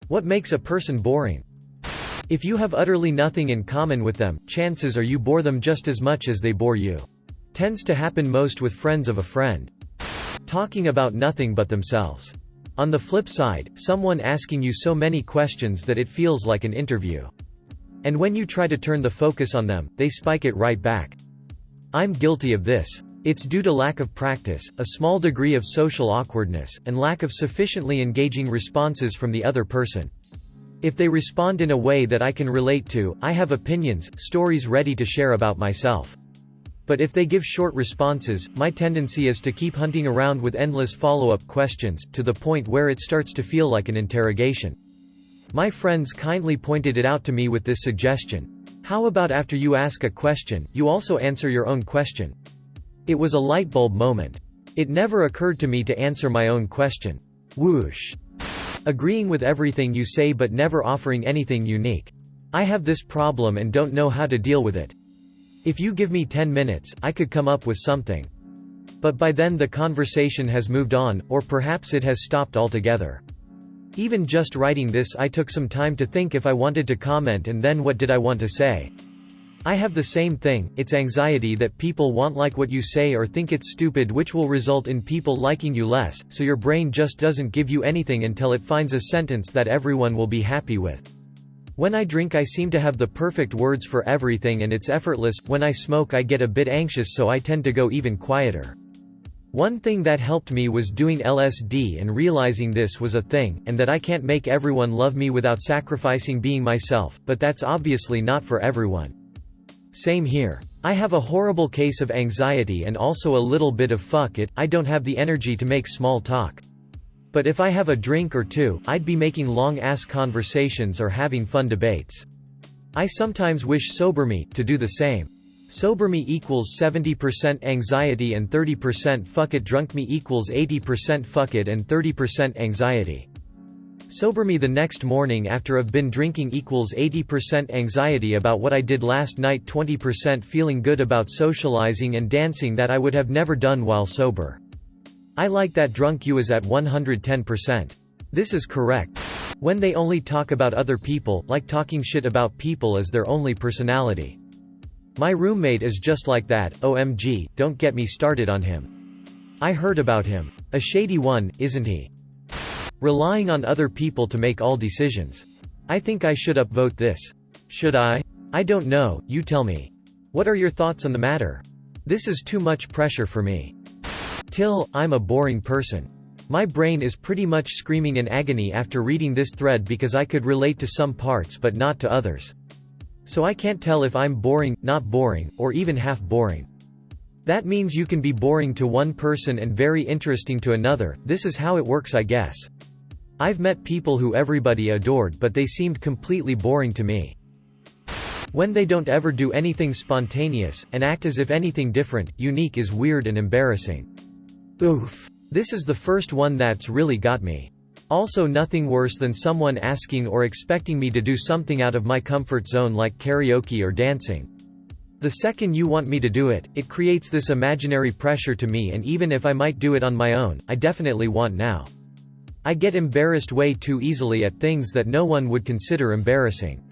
What makes a person boring? If you have utterly nothing in common with them, chances are you bore them just as much as they bore you. Tends to happen most with friends of a friend. Talking about nothing but themselves. On the flip side, someone asking you so many questions that it feels like an interview. And when you try to turn the focus on them, they spike it right back. I'm guilty of this. It's due to lack of practice, a small degree of social awkwardness, and lack of sufficiently engaging responses from the other person. If they respond in a way that I can relate to, I have opinions, stories ready to share about myself. But if they give short responses, my tendency is to keep hunting around with endless follow-up questions, to the point where it starts to feel like an interrogation. My friends kindly pointed it out to me with this suggestion. How about after you ask a question, you also answer your own question? It was a light bulb moment. It never occurred to me to answer my own question. Whoosh. Agreeing with everything you say but never offering anything unique. I have this problem and don't know how to deal with it. If you give me 10 minutes, I could come up with something. But by then the conversation has moved on, or perhaps it has stopped altogether. Even just writing this, I took some time to think if I wanted to comment, and then what did I want to say? I have the same thing. It's anxiety that people won't like what you say or think it's stupid, which will result in people liking you less, so your brain just doesn't give you anything until it finds a sentence that everyone will be happy with. When I drink, I seem to have the perfect words for everything and it's effortless. When I smoke, I get a bit anxious, so I tend to go even quieter. One thing that helped me was doing LSD and realizing this was a thing, and that I can't make everyone love me without sacrificing being myself, but that's obviously not for everyone. Same here. I have a horrible case of anxiety and also a little bit of fuck it, I don't have the energy to make small talk. But if I have a drink or two, I'd be making long-ass conversations or having fun debates. I sometimes wish sober me to do the same. Sober me equals 70% anxiety and 30% fuck it. Drunk me equals 80% fuck it and 30% anxiety. Sober me the next morning after I've been drinking equals 80% anxiety about what I did last night, 20% feeling good about socializing and dancing that I would have never done while sober. I like that drunk you is at 110%. This is correct. When they only talk about other people, like talking shit about people as their only personality. My roommate is just like that. OMG, don't get me started on him. I heard about him. A shady one, isn't he? Relying on other people to make all decisions. I think I should upvote this. Should I? I don't know, you tell me. What are your thoughts on the matter? This is too much pressure for me. I'm a boring person. My brain is pretty much screaming in agony after reading this thread because I could relate to some parts but not to others. So I can't tell if I'm boring, not boring, or even half boring. That means you can be boring to one person and very interesting to another. This is how it works, I guess. I've met people who everybody adored, but they seemed completely boring to me. When they don't ever do anything spontaneous, and act as if anything different, unique is weird and embarrassing. Oof. This is the first one that's really got me. Also, nothing worse than someone asking or expecting me to do something out of my comfort zone like karaoke or dancing. The second you want me to do it, it creates this imaginary pressure to me, and even if I might do it on my own, I definitely want now. I get embarrassed way too easily at things that no one would consider embarrassing.